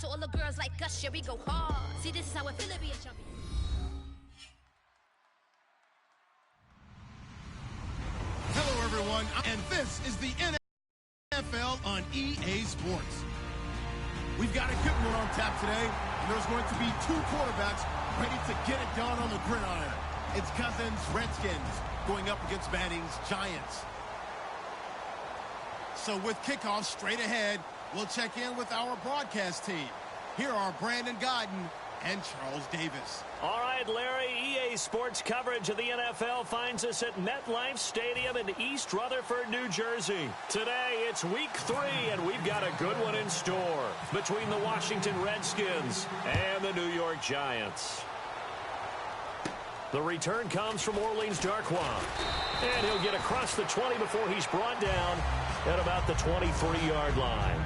To all the girls like us, yeah, we go hard. See, this is how I feel to be a champion. Hello, everyone, and this is the NFL on EA Sports. We've got a good one on tap today, and there's going to be two quarterbacks ready to get it done on the gridiron. It's Cousins' Redskins going up against Manning's Giants. So with kickoff straight ahead, we'll check in with our broadcast team. Here are Brandon Guyton and Charles Davis. All right, Larry, EA Sports coverage of the NFL finds us at MetLife Stadium in East Rutherford, New Jersey. Today, it's week 3, and we've got a good one in store between the Washington Redskins and the New York Giants. The return comes from Orleans Darkwa, and he'll get across the 20 before he's brought down at about the 23-yard line.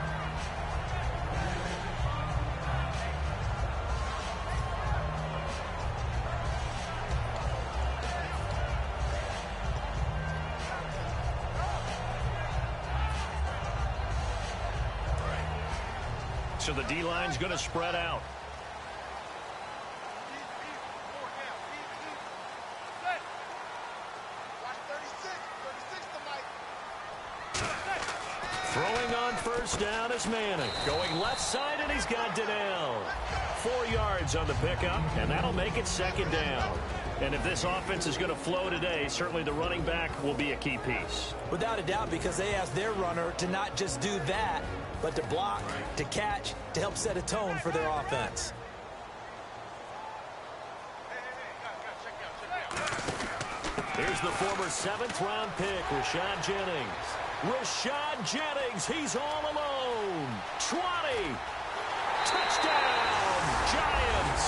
So the D-line's going to spread out. Throwing on first down is Manning. Going left side, and he's got Donnell. 4 yards on the pickup, and that'll make it second down. And if this offense is going to flow today, certainly the running back will be a key piece. Without a doubt, because they asked their runner to not just do that, but to block, to catch, to help set a tone for their offense. Here's the former 7th-round pick, Rashad Jennings. Rashad Jennings, he's all alone. 20. Touchdown, Giants.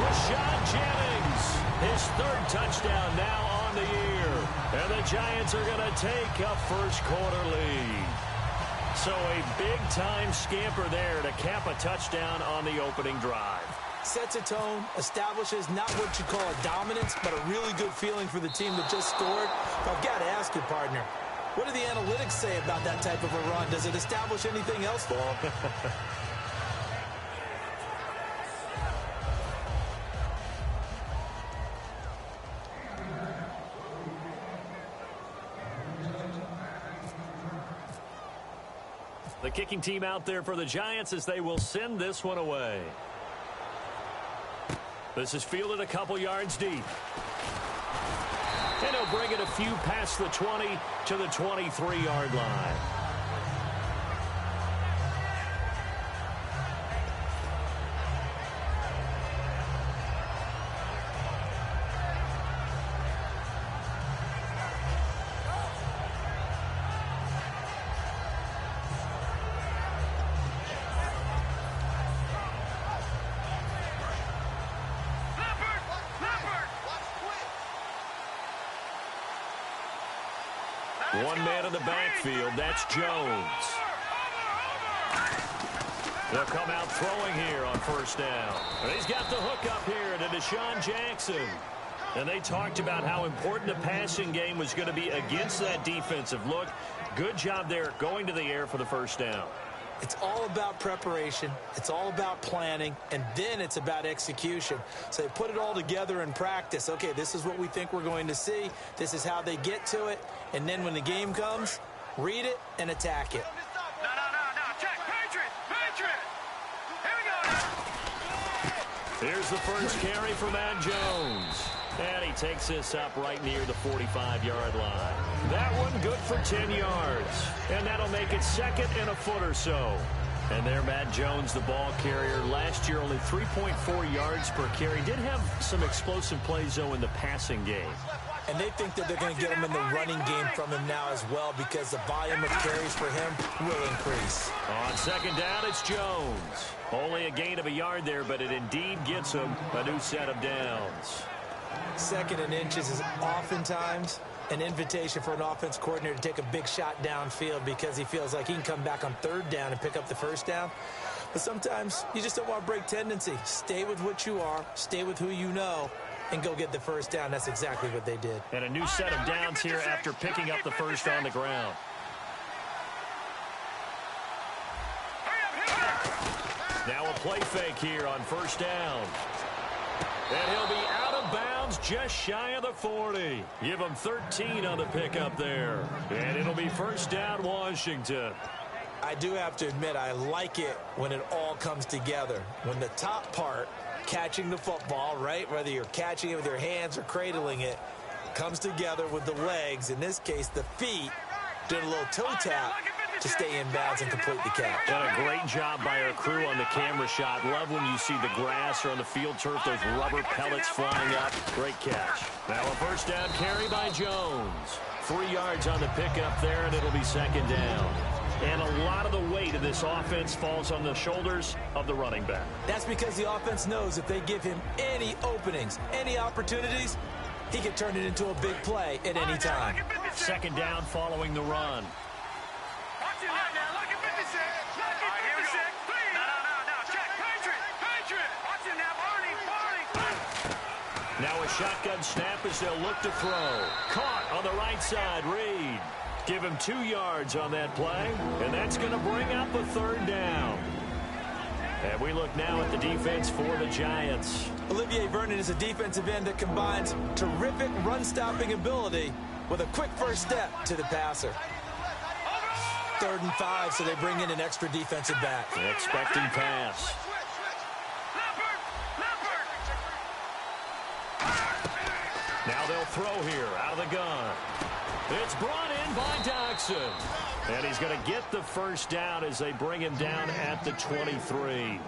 Rashad Jennings, his 3rd touchdown now on the year. And the Giants are going to take a first-quarter lead. So a big-time scamper there to cap a touchdown on the opening drive. Sets a tone, establishes not what you call a dominance, but a really good feeling for the team that just scored. But I've got to ask you, partner, what do the analytics say about that type of a run? Does it establish anything else for them? The kicking team out there for the Giants as they will send this one away. This is fielded a couple yards deep. And he'll bring it a few past the 20 to the 23-yard line. One man in the backfield, that's Jones. They'll come out throwing here on first down. He's got the hook up here to Deshaun Jackson. And they talked about how important the passing game was going to be against that defensive look. Good job there going to the air for the first down. It's all about preparation. It's all about planning. And then it's about execution. So they put it all together in practice. Okay, this is what we think we're going to see. This is how they get to it. And then when the game comes, read it and attack it. No. Check. Patriot. Here we go. Here's the first carry for Matt Jones. And he takes this up right near the 45-yard line. That one good for 10 yards. And that'll make it second and a foot or so. And there, Matt Jones, the ball carrier. Last year, only 3.4 yards per carry. Did have some explosive plays, though, in the passing game. And they think that they're going to get him in the running game from him now as well, because the volume of carries for him will increase. On second down, it's Jones. Only a gain of a yard there, but it indeed gets him a new set of downs. Second and inches is oftentimes an invitation for an offense coordinator to take a big shot downfield because he feels like he can come back on third down and pick up the first down. But sometimes you just don't want to break tendency. Stay with what you are, stay with who you know, and go get the first down. That's exactly what they did. And a new set of downs here after picking up the first on the ground. Now a play fake here on first down. And he'll be out of bounds just shy of the 40. Give him 13 on the pickup there. And it'll be first down, Washington. I do have to admit, I like it when it all comes together. When the top part, catching the football, right, whether you're catching it with your hands or cradling it, comes together with the legs, in this case the feet, doing a little toe tap to stay in bounds and complete the catch. Done a great job by our crew on the camera shot. Love when you see the grass or on the field turf, those rubber pellets flying up. Great catch. Now a first down carry by Jones. 3 yards on the pickup there, and it'll be second down. And a lot of the weight of this offense falls on the shoulders of the running back. That's because the offense knows if they give him any openings, any opportunities, he can turn it into a big play at any time. Second down following the run. Now a shotgun snap as they'll look to throw. Caught on the right side, Reed. Give him 2 yards on that play, and that's going to bring up a third down. And we look now at the defense for the Giants. Olivier Vernon is a defensive end that combines terrific run-stopping ability with a quick first step to the passer. 3rd and 5, so they bring in an extra defensive back. Expecting pass. Now they'll throw here out of the gun. It's brought in by Doxson. And he's going to get the first down as they bring him down at the 23.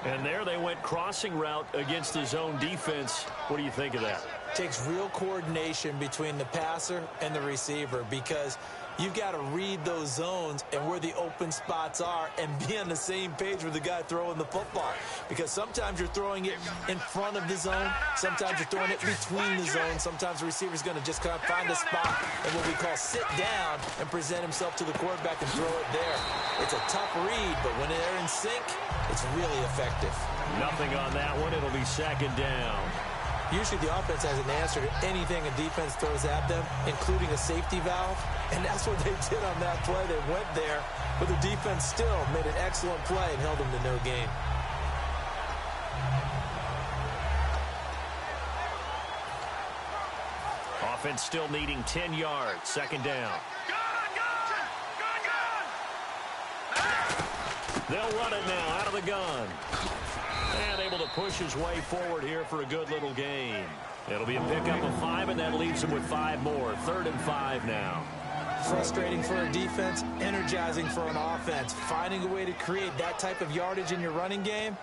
And there they went crossing route against the zone defense. What do you think of that? Takes real coordination between the passer and the receiver because you've got to read those zones and where the open spots are and be on the same page with the guy throwing the football. Because sometimes you're throwing it in front of the zone. Sometimes you're throwing it between the zones. Sometimes the receiver's going to just kind of find a spot and what we call sit down and present himself to the quarterback and throw it there. It's a tough read, but when they're in sync, it's really effective. Nothing on that one. It'll be second down. Usually the offense has an answer to anything a defense throws at them, including a safety valve, and that's what they did on that play. They went there, but the defense still made an excellent play and held them to no gain. Offense still needing 10 yards. Second down. They'll run it now out of the gun. And able to push his way forward here for a good little gain. It'll be a pickup of 5, and that leaves him with 5 more. 3rd and 5 now. Frustrating for a defense, energizing for an offense. Finding a way to create that type of yardage in your running game,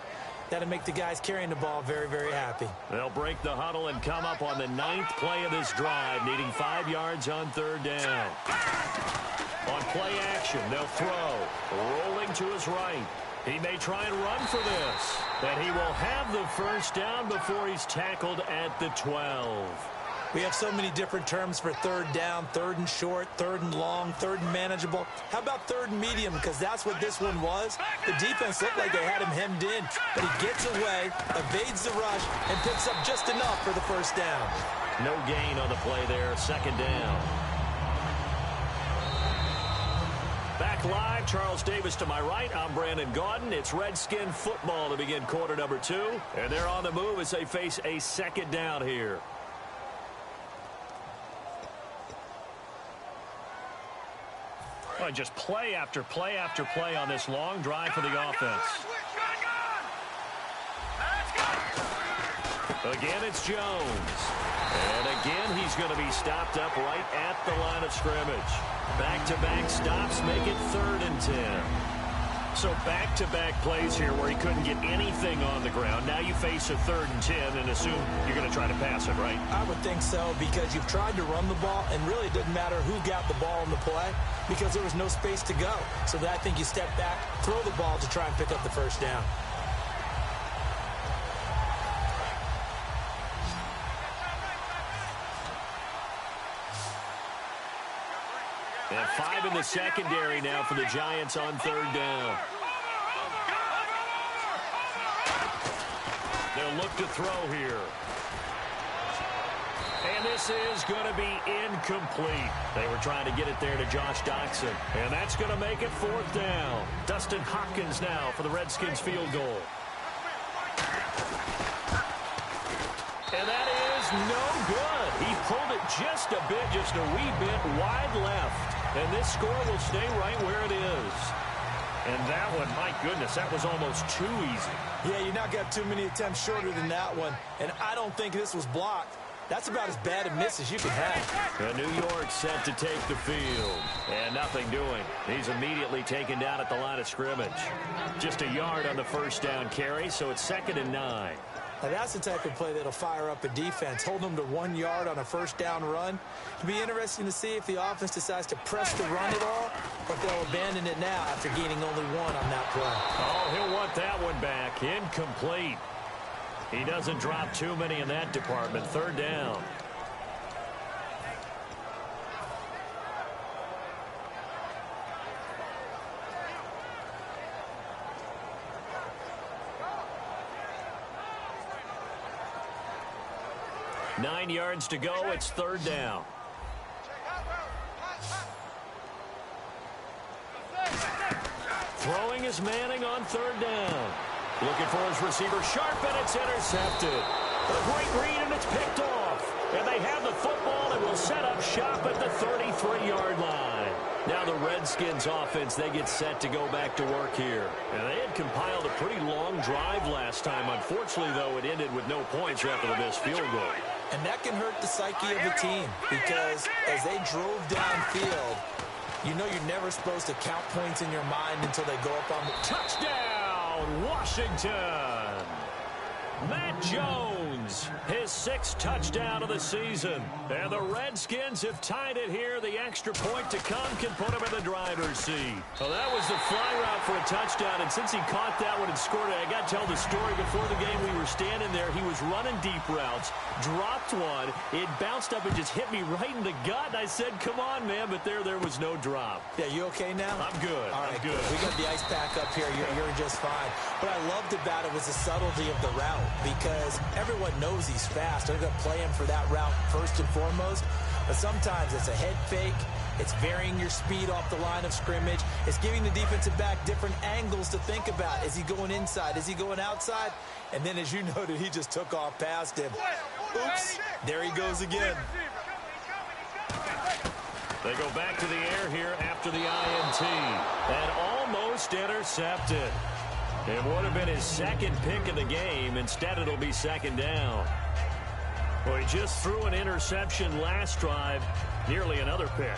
that'll make the guys carrying the ball very, very happy. They'll break the huddle and come up on the 9th play of this drive, needing 5 yards on 3rd down. On play action, they'll throw. Rolling to his right. He may try and run for this. And he will have the first down before he's tackled at the 12. We have so many different terms for 3rd down, 3rd and short, 3rd and long, 3rd and manageable. How about 3rd and medium? Because that's what this one was. The defense looked like they had him hemmed in, but he gets away, evades the rush, and picks up just enough for the first down. No gain on the play there. Second down. Back live, Charles Davis to my right. I'm Brandon Gaudin. It's Redskin football to begin quarter number 2. And they're on the move as they face a second down here. Well, just play after play after play on this long drive for the offense. Again, it's Jones. And again, he's going to be stopped up right at the line of scrimmage. Back-to-back stops make it 3rd and 10. So back-to-back plays here where he couldn't get anything on the ground. Now you face a 3rd and 10 and assume you're going to try to pass it, right? I would think so because you've tried to run the ball, and really it didn't matter who got the ball in the play because there was no space to go. So I think you step back, throw the ball to try and pick up the first down. And 5 in the secondary now for the Giants on 3rd down. They'll look to throw here. And this is going to be incomplete. They were trying to get it there to Josh Doxson. And that's going to make it 4th down. Dustin Hopkins now for the Redskins field goal. And that is no good. He pulled it just a wee bit wide left. And this score will stay right where it is. And that one, my goodness, that was almost too easy. Yeah, you not got too many attempts shorter than that one. And I don't think this was blocked. That's about as bad a miss as you can have. And New York set to take the field. And nothing doing. He's immediately taken down at the line of scrimmage. Just a yard on the first down carry, so it's 2nd and 9. Now that's the type of play that'll fire up a defense. Hold them to 1 yard on a first down run. It'll be interesting to see if the offense decides to press the run at all, or if they'll abandon it now after gaining only 1 on that play. Oh, he'll want that one back. Incomplete. He doesn't drop too many in that department. 3rd down. Nine yards to go. It's 3rd down. Throwing is Manning on 3rd down. Looking for his receiver, sharp, and it's intercepted. A great read, and it's picked off. And they have the football and will set up shop at the 33-yard line. Now the Redskins offense, they get set to go back to work here. And they had compiled a pretty long drive last time. Unfortunately, though, it ended with no points after the missed field goal. And that can hurt the psyche of the team, because as they drove downfield, you know you're never supposed to count points in your mind until they go up on the touchdown, Washington. Matt Jones, his 6th touchdown of the season. And the Redskins have tied it here. The extra point to come can put him in the driver's seat. Well, that was the fly route for a touchdown, and since he caught that one and scored it, I got to tell the story. Before the game, we were standing there. He was running deep routes, dropped one. It bounced up and just hit me right in the gut, and I said, come on, man, but there was no drop. Yeah, you okay now? I'm good. All right, I'm good. We got the ice pack up here. You're just fine. What I loved about it was the subtlety of the route, because everyone knows he's fast. They're going to play him for that route first and foremost. But sometimes it's a head fake. It's varying your speed off the line of scrimmage. It's giving the defensive back different angles to think about. Is he going inside? Is he going outside? And then, as you noted, he just took off past him. Oops. There he goes again. They go back to the air here after the INT. And almost intercepted. It would have been his 2nd pick of the game. Instead, it'll be 2nd down. Well, he just threw an interception last drive. Nearly another pick.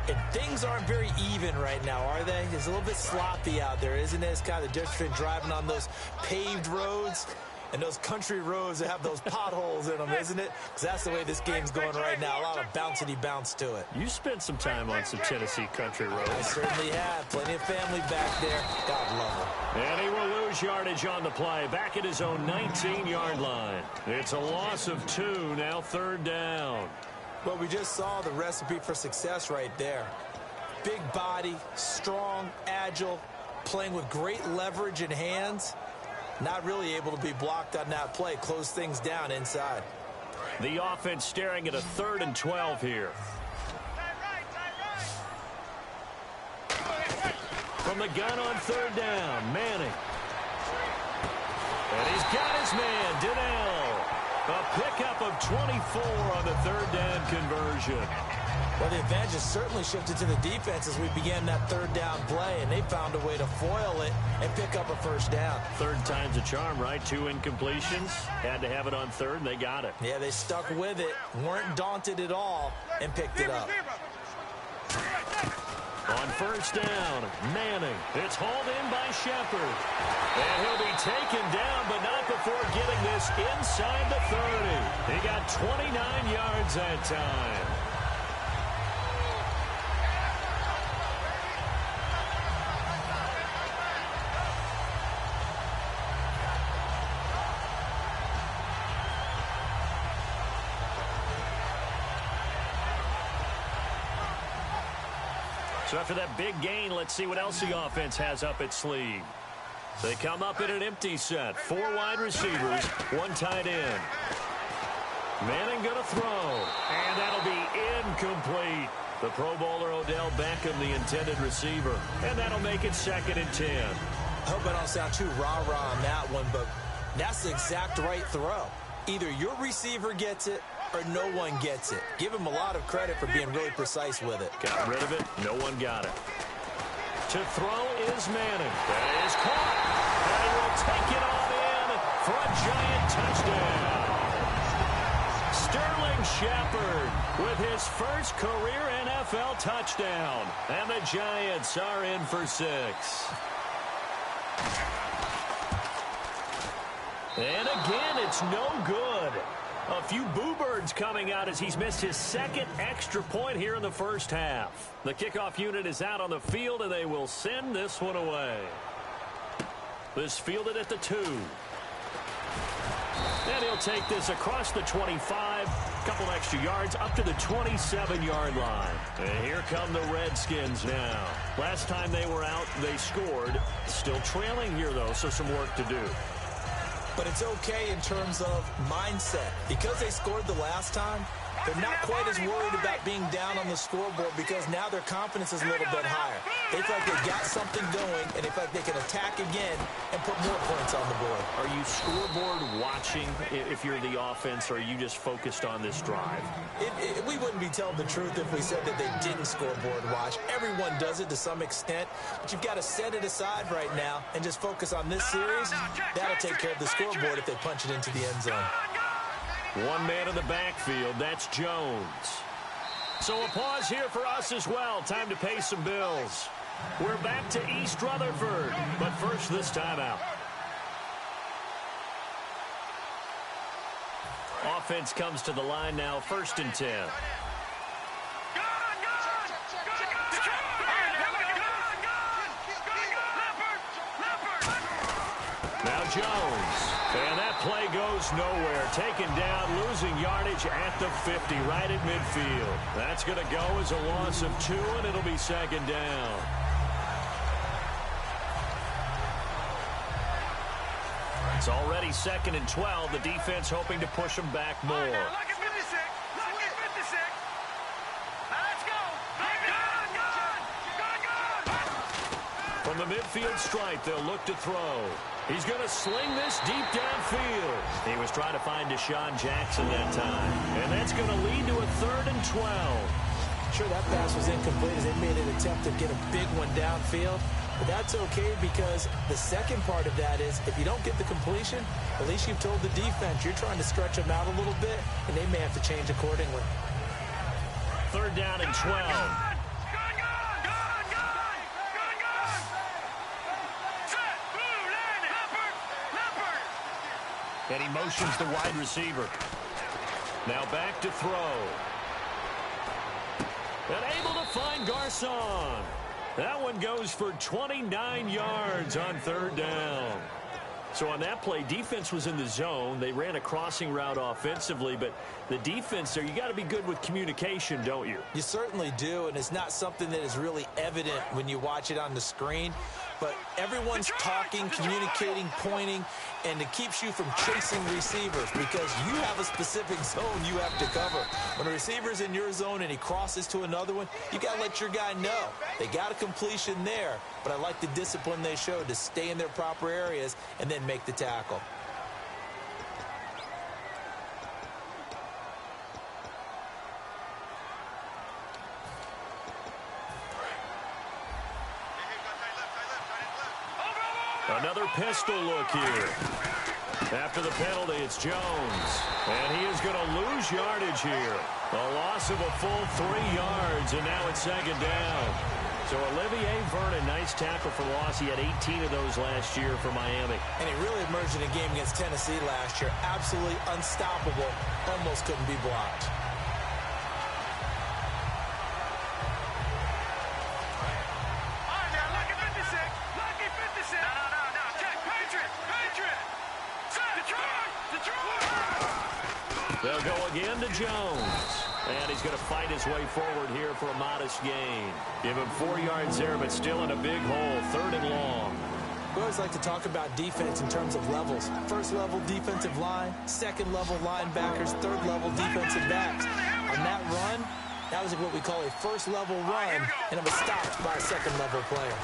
And things aren't very even right now, are they? It's a little bit sloppy out there, isn't it? It's kind of different between driving on those paved roads and those country roads that have those potholes in them, isn't it? Because that's the way this game's going right now. A lot of bouncy bounce to it. You spent some time on some Tennessee country roads. I certainly have. Plenty of family back there. God love them. And he will lose yardage on the play. Back at his own 19-yard line. It's a loss of 2. Now 3rd down. Well, we just saw the recipe for success right there. Big body, strong, agile, playing with great leverage in hands. Not really able to be blocked on that play. Close things down inside. The offense staring at a 3rd and 12 here. From the gun on 3rd down, Manning. And he's got his man, Donnell. A pickup of 24 on the 3rd down conversion. Well, the advantage has certainly shifted to the defense as we began that 3rd down play, and they found a way to foil it and pick up a 1st down. 3rd time's a charm, right? 2 incompletions. Had to have it on 3rd, and they got it. Yeah, they stuck with it, weren't daunted at all, and picked it up. On 1st down, Manning. It's hauled in by Shepard. And he'll be taken down, but not before getting this inside the 30. He got 29 yards that time. So after that big gain, let's see what else the offense has up its sleeve. They come up in an empty set. 4 wide receivers, 1 tight end. Manning going to throw. And that'll be incomplete. The Pro Bowler Odell Beckham, the intended receiver. And that'll make it 2nd and 10. I hope I don't sound too rah-rah on that one, but that's the exact right throw. Either your receiver gets it or no one gets it. Give him a lot of credit for being really precise with it. Got rid of it. No one got it. To throw is Manning. That is caught. And will take it on in for a giant touchdown. Sterling Shepard with his first career NFL touchdown. And the Giants are in for 6. And again, it's no good. A few boo birds coming out as he's missed his 2nd extra point here in the first half. The kickoff unit is out on the field, and they will send this one away. This fielded at the 2. And he'll take this across the 25, couple extra yards up to the 27-yard line. And here come the Redskins now. Last time they were out, they scored. Still trailing here, though, so some work to do. But it's okay in terms of mindset. Because they scored the last time, they're not quite as worried about being down on the scoreboard because now their confidence is a little bit higher. They feel like they've got something going, and they feel like they can attack again and put more points on the board. Are you scoreboard watching if you're the offense, or are you just focused on this drive? We wouldn't be telling the truth if we said that they didn't scoreboard watch. Everyone does it to some extent, but you've got to set it aside right now and just focus on this series. That'll take care of the scoreboard if they punch it into the end zone. One man in the backfield, that's Jones. So a pause here for us as well. Time to pay some bills. We're back to East Rutherford, but first this timeout. Offense comes to the line now, 1st and 10. Now Jones. And that play goes nowhere. Taken down, losing yardage at the 50, right at midfield. That's going to go as a loss of 2, and it'll be 2nd down. It's already 2nd and 12. The defense hoping to push them back more. Lucky 56. Lucky 56. Now let's go. From the midfield stripe, they'll look to throw. He's going to sling this deep downfield. He was trying to find Deshaun Jackson that time. And that's going to lead to a 3rd and 12. Sure, that pass was incomplete as they made an attempt to get a big one downfield. But that's okay because the second part of that is if you don't get the completion, at least you've told the defense you're trying to stretch them out a little bit, and they may have to change accordingly. 3rd down and 12. And he motions the wide receiver. Now back to throw. And able to find Garcon. That one goes for 29 yards on 3rd down. So on that play, defense was in the zone. They ran a crossing route offensively, but the defense there, you got to be good with communication, don't you? You certainly do, and it's not something that is really evident when you watch it on the screen. But everyone's talking, communicating, pointing, and it keeps you from chasing receivers because you have a specific zone you have to cover. When a receiver's in your zone and he crosses to another one, you got to let your guy know. They got a completion there, but I like the discipline they showed to stay in their proper areas and then make the tackle. Another pistol look here. After the penalty, it's Jones. And he is going to lose yardage here. A loss of a full 3 yards, and now it's 2nd down. So Olivier Vernon, nice tackle for loss. He had 18 of those last year for Miami. And he really emerged in a game against Tennessee last year. Absolutely unstoppable. Almost couldn't be blocked. They'll go again to Jones. And he's going to fight his way forward here for a modest gain. Give him 4 yards there, but still in a big hole. 3rd and long. We always like to talk about defense in terms of levels. First level defensive line, second level linebackers, third level defensive backs. On that run, that was what we call a first level run, and it was stopped by a second level player.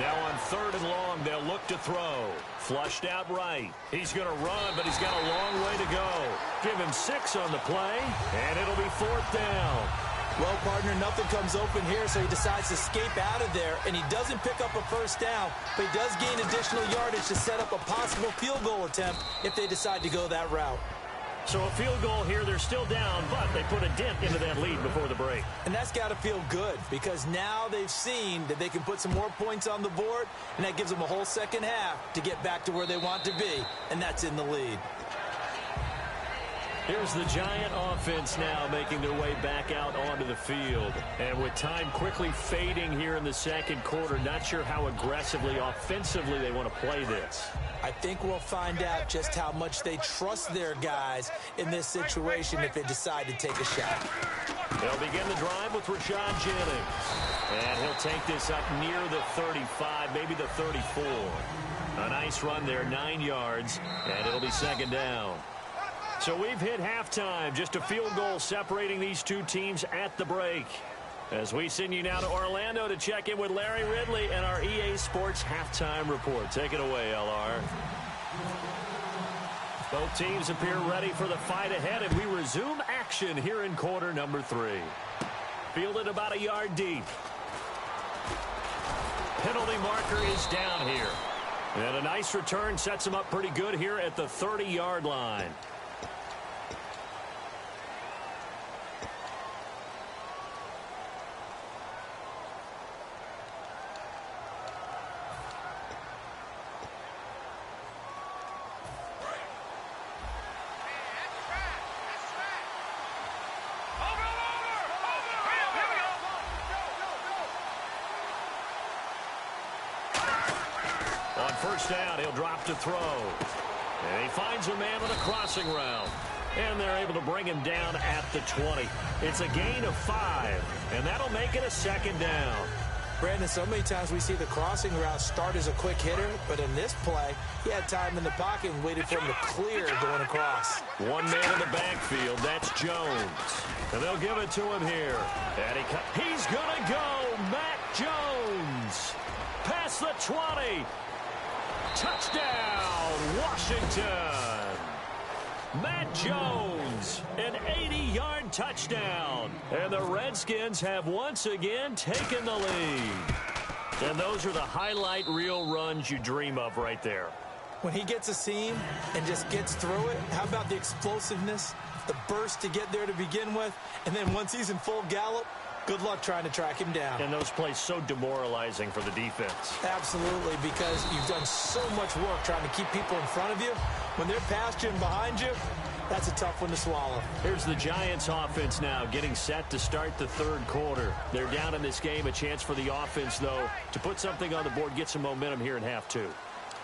Now on 3rd and long, they'll look to throw. Flushed out right. He's going to run, but he's got a long way to go. Give him 6 on the play, and it'll be 4th down. Well, partner, nothing comes open here, so he decides to escape out of there, and he doesn't pick up a first down, but he does gain additional yardage to set up a possible field goal attempt if they decide to go that route. So a field goal here, they're still down, but they put a dent into that lead before the break. And that's got to feel good, because now they've seen that they can put some more points on the board, and that gives them a whole second half to get back to where they want to be, and that's in the lead. Here's the Giant offense now making their way back out onto the field. And with time quickly fading here in the second quarter, not sure how aggressively, offensively they want to play this. I think we'll find out just how much they trust their guys in this situation if they decide to take a shot. They'll begin the drive with Rashad Jennings. And he'll take this up near the 35, maybe the 34. A nice run there, 9 yards, and it'll be 2nd down. So we've hit halftime, just a field goal separating these two teams at the break. As we send you now to Orlando to check in with Larry Ridley and our EA Sports Halftime Report. Take it away, LR. Both teams appear ready for the fight ahead, and we resume action here in quarter number 3. Fielded about a yard deep. Penalty marker is down here. And a nice return sets him up pretty good here at the 30-yard line. On 1st down, he'll drop to throw. And he finds a man on a crossing route. And they're able to bring him down at the 20. It's a gain of 5, and that'll make it a 2nd down. Brandon, so many times we see the crossing route start as a quick hitter, but in this play, he had time in the pocket and waited for him to clear going across. One man in the backfield, that's Jones. And they'll give it to him here. And he's going to go, Matt Jones. Past the 20. Touchdown, Washington. Matt Jones, an 80-yard touchdown. And the Redskins have once again taken the lead. And those are the highlight reel runs you dream of right there. When he gets a seam and just gets through it, how about the explosiveness, the burst to get there to begin with, and then once he's in full gallop, good luck trying to track him down. And those plays so demoralizing for the defense. Absolutely, because you've done so much work trying to keep people in front of you. When they're past you and behind you, that's a tough one to swallow. Here's the Giants offense now getting set to start the 3rd quarter. They're down in this game. A chance for the offense, though, to put something on the board, get some momentum here in half 2.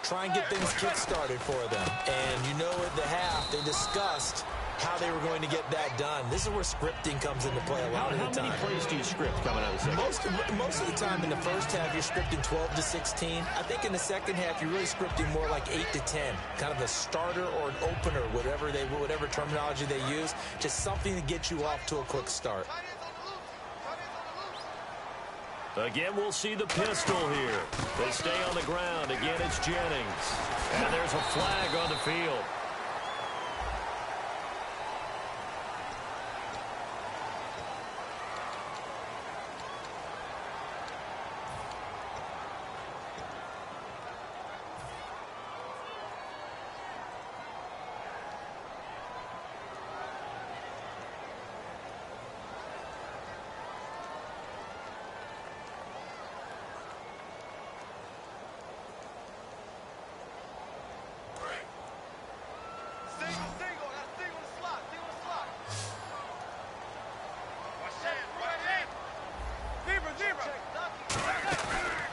Try and get things kick-started for them. And you know at the half, they discussed how they were going to get that done. This is where scripting comes into play a lot of the time. How many plays do you script coming out of the second? Most of the time in the first half, you're scripting 12 to 16. I think in the second half, you're really scripting more like 8 to 10. Kind of a starter or an opener, whatever terminology they use. Just something to get you off to a quick start. Again, we'll see the pistol here. They stay on the ground. Again, it's Jennings. And there's a flag on the field.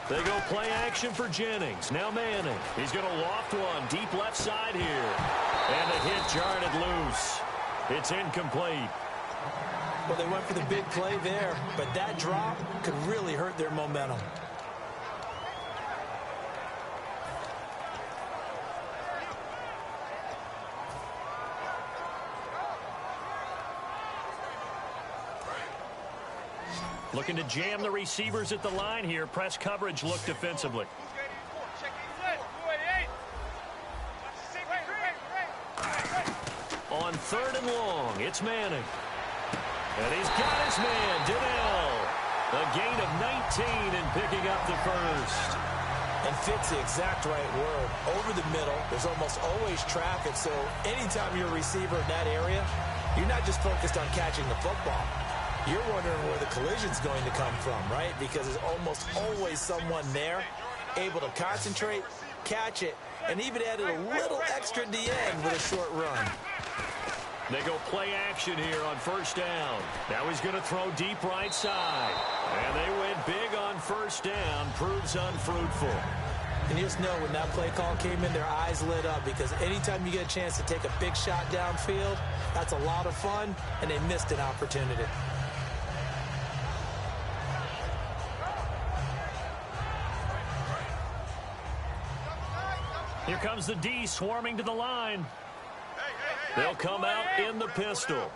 They go play action for Jennings. Now Manning. He's going to loft one deep left side here. And the hit jarred it loose. It's incomplete. Well, they went for the big play there, but that drop could really hurt their momentum. Looking to jam the receivers at the line here. Press coverage look defensively. On 3rd and long, it's Manning. And he's got his man, Donnell. A gain of 19 and picking up the first. And fit's the exact right word. Over the middle, there's almost always traffic, so anytime you're a receiver in that area, you're not just focused on catching the football. You're wondering where the collision's going to come from, right? Because there's almost always someone there able to concentrate, catch it, and even added a little extra at the end with a short run. They go play action here on 1st down. Now he's going to throw deep right side. And they went big on 1st down. Proves unfruitful. And you just know when that play call came in, their eyes lit up, because anytime you get a chance to take a big shot downfield, that's a lot of fun, and they missed an opportunity. Here comes the D swarming to the line. They'll come out in the pistol.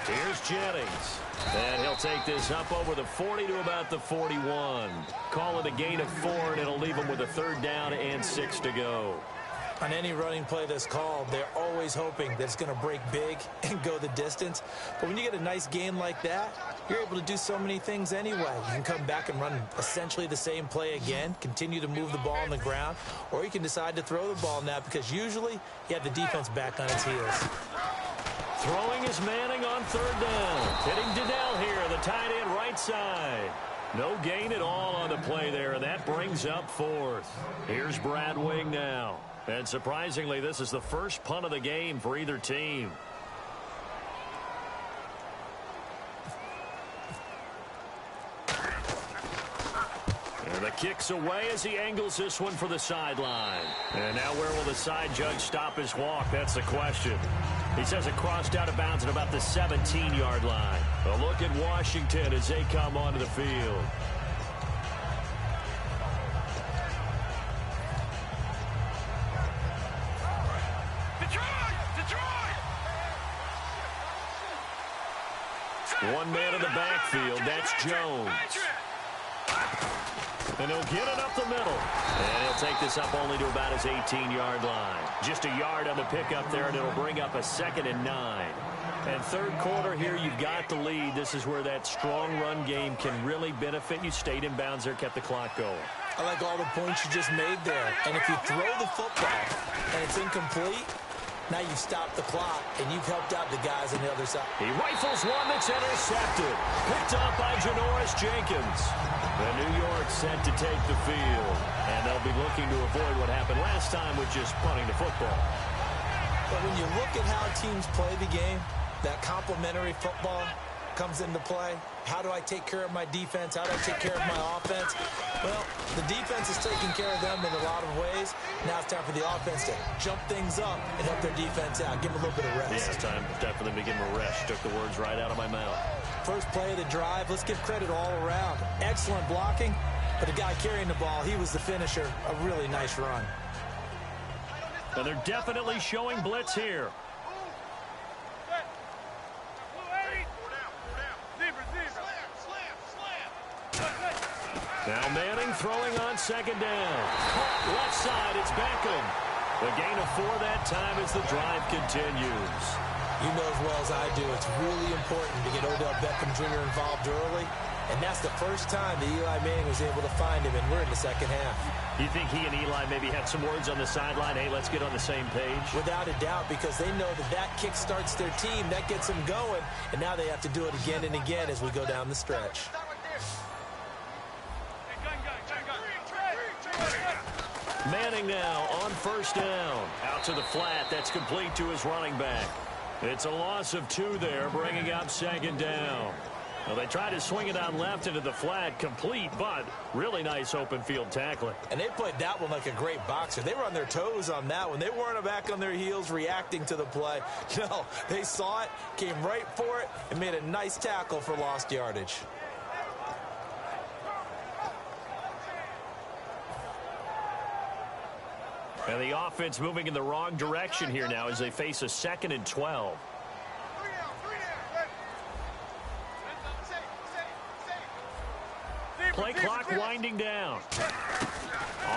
Here's Jennings. And he'll take this up over the 40 to about the 41. Call it a gain of 4, and it'll leave them with a 3rd down and 6 to go. On any running play that's called, they're always hoping that it's going to break big and go the distance. But when you get a nice gain like that, you're able to do so many things anyway. You can come back and run essentially the same play again, continue to move the ball on the ground, or you can decide to throw the ball now, because usually you have the defense back on its heels. Throwing is Manning on 3rd down. Hitting Donnell here, the tight end right side. No gain at all on the play there, and that brings up 4th. Here's Brad Wing now. And surprisingly, this is the first punt of the game for either team. And the kick's away as he angles this one for the sideline. And now where will the side judge stop his walk? That's the question. He says it crossed out of bounds at about the 17-yard line. A look at Washington as they come onto the field. One man in the backfield, that's Jones. And he'll get it up the middle. And he'll take this up only to about his 18-yard line. Just a yard on the pickup there, and it'll bring up a 2nd and 9. And 3rd quarter here, you've got the lead. This is where that strong run game can really benefit you. Stayed in bounds there, kept the clock going. I like all the points you just made there. And if you throw the football and it's incomplete, now you've stopped the clock, and you've helped out the guys on the other side. He rifles one that's intercepted. Picked up by Janoris Jenkins. The New York set to take the field. And they'll be looking to avoid what happened last time with just punting the football. But when you look at how teams play the game, that complementary football comes into play. How do I take care of my defense? How do I take care of my offense? Well, the defense is taking care of them in a lot of ways. Now it's time for the offense to jump things up and help their defense out. Give them a little bit of rest. Yeah, it's time for them to give them a rest. Took the words right out of my mouth. First play of the drive, let's give credit all around. Excellent blocking, but the guy carrying the ball, he was the finisher. A really nice run. And they're definitely showing blitz here. Now Manning throwing on 2nd down. Left side, it's Beckham. The gain of 4 that time as the drive continues. You know as well as I do, it's really important to get Odell Beckham Jr. involved early. And that's the first time that Eli Manning was able to find him, and we're in the 2nd half. You think he and Eli maybe had some words on the sideline? Hey, let's get on the same page? Without a doubt, because they know that that kick starts their team. That gets them going. And now they have to do it again and again as we go down the stretch. Manning now on 1st down. Out to the flat. That's complete to his running back. It's a loss of 2 there, bringing up 2nd down. Well, they tried to swing it out left into the flat, complete, but really nice open field tackling. And they played that one like a great boxer. They were on their toes on that one. They weren't back on their heels reacting to the play. No, they saw it, came right for it, and made a nice tackle for lost yardage. And the offense moving in the wrong direction here now as they face a 2nd and 12. Play clock winding down.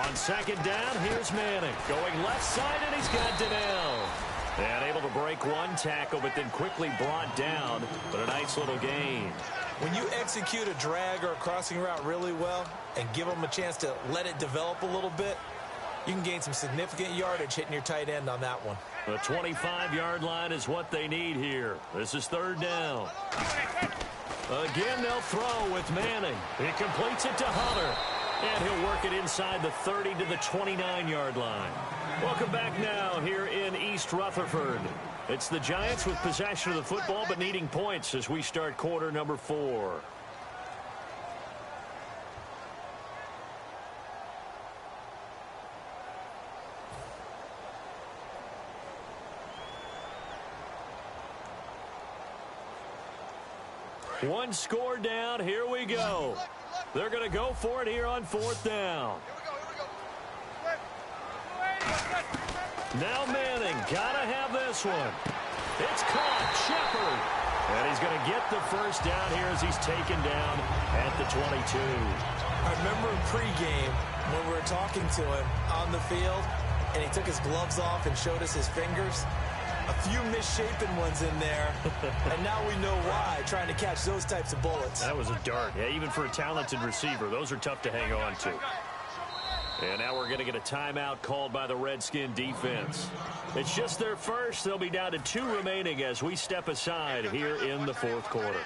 On second down, here's Manning. Going left side, and he's got Donnell. And able to break one tackle, but then quickly brought down. But a nice little gain. When you execute a drag or a crossing route really well and give them a chance to let it develop a little bit, you can gain some significant yardage hitting your tight end on that one. The 25-yard line is what they need here. This is third down. Again, they'll throw with Manning. He completes it to Hunter. And he'll work it inside the 30 to the 29-yard line. Welcome back now here in East Rutherford. It's the Giants with possession of the football but needing points as we start quarter number 4. One score down. Here we go. They're going to go for it here on fourth down. Now Manning. Got to have this one. It's caught. Shepard. And he's going to get the first down here as he's taken down at the 22. I remember in pregame when we were talking to him on the field, and he took his gloves off and showed us his fingers. A few misshapen ones in there, and now we know why, trying to catch those types of bullets. That was a dart. Yeah, even for a talented receiver, those are tough to hang on to. And now we're going to get a timeout called by the Redskin defense. It's just their first. They'll be down to 2 remaining as we step aside here in the fourth quarter.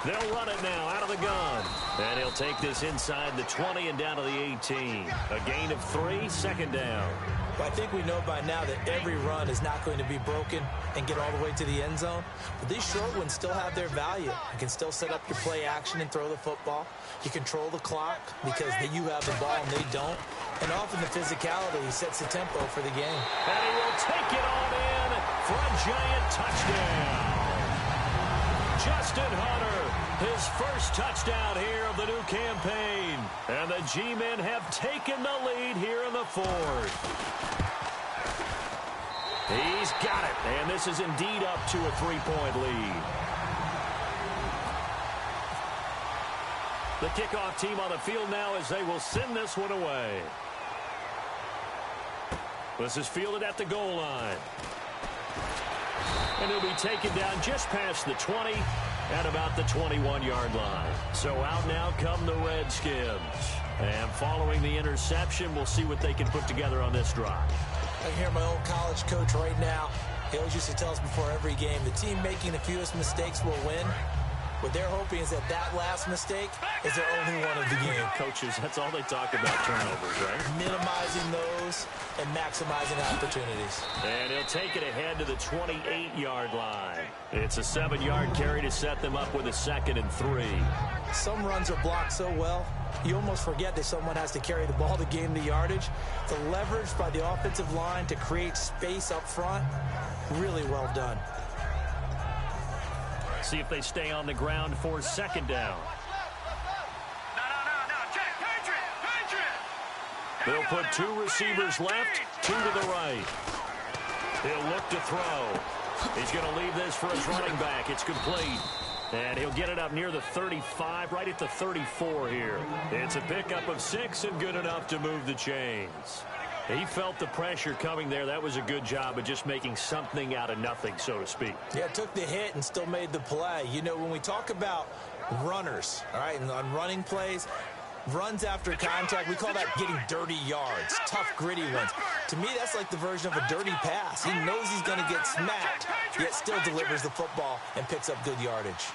They'll run it now out of the gun. And he'll take this inside the 20 and down to the 18. A gain of 3, second down. Well, I think we know by now that every run is not going to be broken and get all the way to the end zone. But these short ones still have their value. You can still set up your play action and throw the football. You control the clock because you have the ball and they don't. And often the physicality sets the tempo for the game. And he will take it on in for a Giant touchdown. Justin Hunter, his first touchdown here of the new campaign. And the G-men have taken the lead here in the fourth. He's got it, and this is indeed up to a 3-point lead. The kickoff team on the field now as they will send this one away. This is fielded at the goal line. And he'll be taken down just past the 20 at about the 21-yard line. So out now come the Redskins. And following the interception, we'll see what they can put together on this drive. I hear my old college coach right now. He always used to tell us before every game, the team making the fewest mistakes will win. What they're hoping is that last mistake is their only one of the game. Coaches, that's all they talk about, turnovers, right? Minimizing those and maximizing opportunities. And he'll take it ahead to the 28-yard line. It's a 7-yard carry to set them up with a 2nd and 3. Some runs are blocked so well, you almost forget that someone has to carry the ball to gain the yardage. The leverage by the offensive line to create space up front, really well done. See if they stay on the ground for 2nd down. They'll put 2 receivers left, 2 to the right. He'll look to throw. He's going to leave this for his running back. It's complete. And he'll get it up near the 35, right at the 34 here. It's a pickup of 6 and good enough to move the chains. He felt the pressure coming there. That was a good job of just making something out of nothing, so to speak. Yeah, took the hit and still made the play. You know, when we talk about runners, all right, and on running plays, runs after contact, we call that getting dirty yards, tough, gritty ones. To me, that's like the version of a dirty pass. He knows he's going to get smacked, yet still delivers the football and picks up good yardage.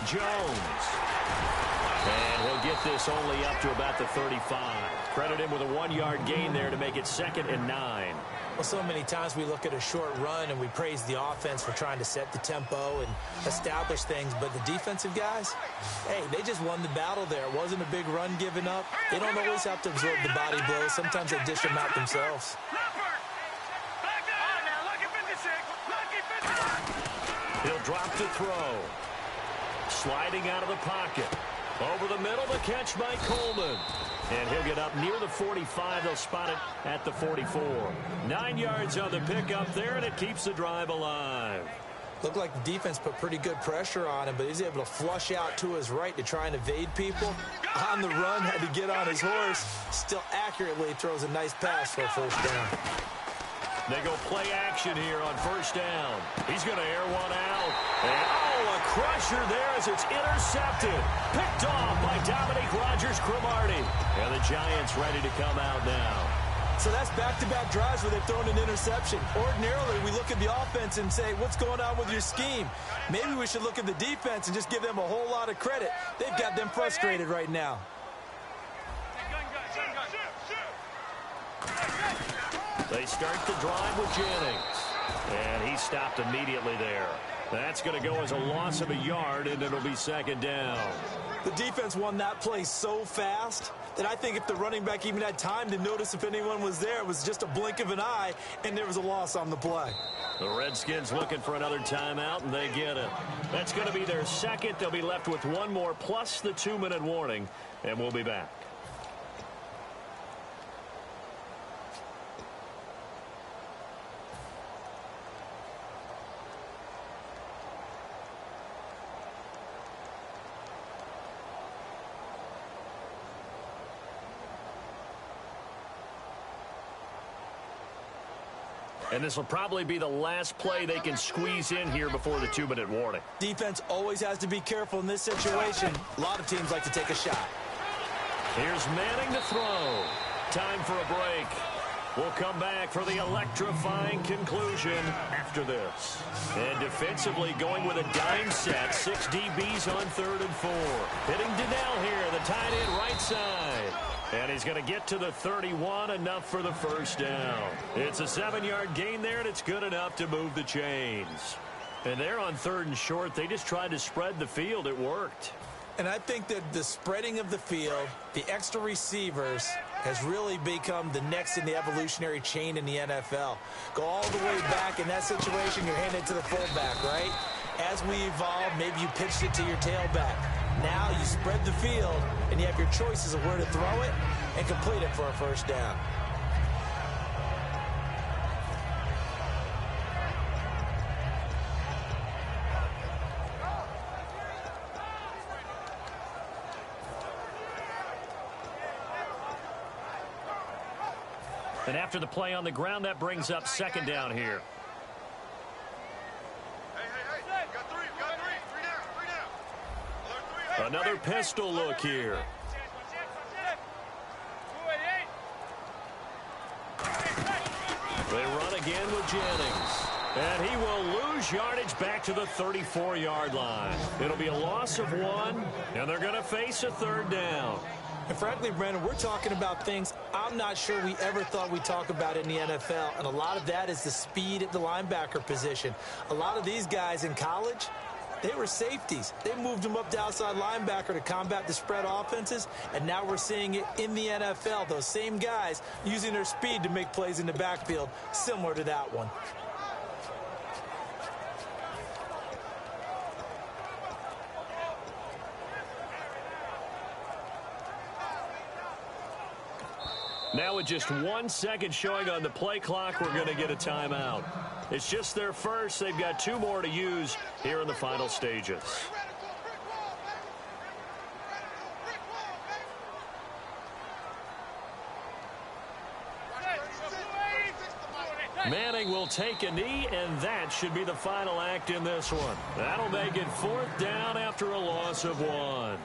Jones. And he'll get this only up to about the 35. Credit him with a 1-yard gain there to make it 2nd and 9. Well, so many times we look at a short run and we praise the offense for trying to set the tempo and establish things, but the defensive guys, hey, they just won the battle there. It wasn't a big run given up. They don't always have to absorb the body blows. Sometimes they dish them out themselves. He'll drop to throw. Sliding out of the pocket. Over the middle, the catch by Coleman. And he'll get up near the 45. They'll spot it at the 44. 9 yards on the pickup there, and it keeps the drive alive. Looked like the defense put pretty good pressure on him, but he's able to flush out to his right to try and evade people. On the run, had to get on his horse. Still accurately throws a nice pass for a first down. They go play action here on first down. He's going to air one out. And, oh, a crusher there as it's intercepted. Picked off by Dominique Rodgers-Cromartie. And the Giants ready to come out now. So that's back-to-back drives where they've thrown an interception. Ordinarily, we look at the offense and say, what's going on with your scheme? Maybe we should look at the defense and just give them a whole lot of credit. They've got them frustrated right now. They start the drive with Jennings. And he stopped immediately there. That's going to go as a loss of a yard, and it'll be second down. The defense won that play so fast that I think if the running back even had time to notice if anyone was there, it was just a blink of an eye, and there was a loss on the play. The Redskins looking for another timeout, and they get it. That's going to be their second. They'll be left with one more, plus the 2-minute warning, and we'll be back. And this will probably be the last play they can squeeze in here before the 2-minute warning. Defense always has to be careful in this situation. A lot of teams like to take a shot. Here's Manning to throw. Time for a break. We'll come back for the electrifying conclusion after this. And defensively going with a dime set. 6 DBs on 3rd and 4. Hitting Donnell here, the tight end right side. And he's going to get to the 31, enough for the first down. It's a 7-yard gain there, and it's good enough to move the chains. And they're on 3rd and short. They just tried to spread the field. It worked. And I think that the spreading of the field, the extra receivers, has really become the next in the evolutionary chain in the NFL. Go all the way back in that situation, you're handing it to the fullback, right? As we evolve, maybe you pitched it to your tailback. Now you spread the field, and you have your choices of where to throw it and complete it for a first down. And after the play on the ground, that brings up second down here. Another pistol look here. They run again with Jennings. And he will lose yardage back to the 34-yard line. It'll be a loss of 1, and they're going to face a 3rd down. And frankly, Brandon, we're talking about things I'm not sure we ever thought we'd talk about in the NFL. And a lot of that is the speed at the linebacker position. A lot of these guys in college, they were safeties. They moved them up to outside linebacker to combat the spread offenses, and now we're seeing it in the NFL. Those same guys using their speed to make plays in the backfield, similar to that one. Now with just 1 second showing on the play clock, we're going to get a timeout. It's just their first. They've got 2 more to use here in the final stages. Manning will take a knee, and that should be the final act in this one. That'll make it 4th down after a loss of 1.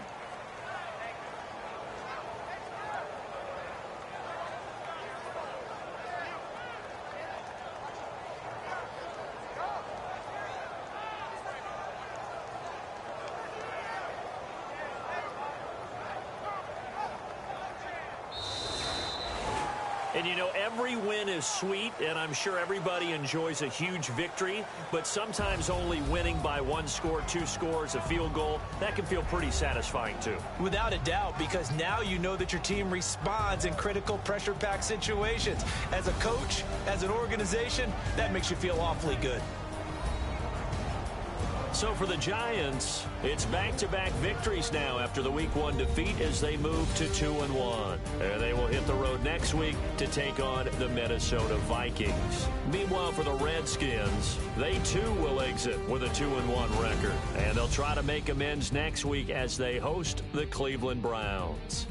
And, you know, every win is sweet, and I'm sure everybody enjoys a huge victory, but sometimes only winning by 1 score, 2 scores, a field goal, that can feel pretty satisfying, too. Without a doubt, because now you know that your team responds in critical pressure-packed situations. As a coach, as an organization, that makes you feel awfully good. So for the Giants, it's back-to-back victories now after the Week 1 defeat as they move to 2-1. And they will hit the road next week to take on the Minnesota Vikings. Meanwhile, for the Redskins, they too will exit with a 2-1 record. And they'll try to make amends next week as they host the Cleveland Browns.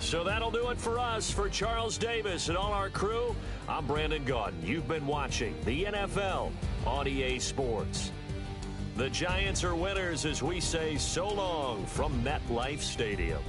So that'll do it for us. For Charles Davis and all our crew, I'm Brandon Gaudin. You've been watching the NFL on EA Sports. The Giants are winners as we say so long from MetLife Stadium.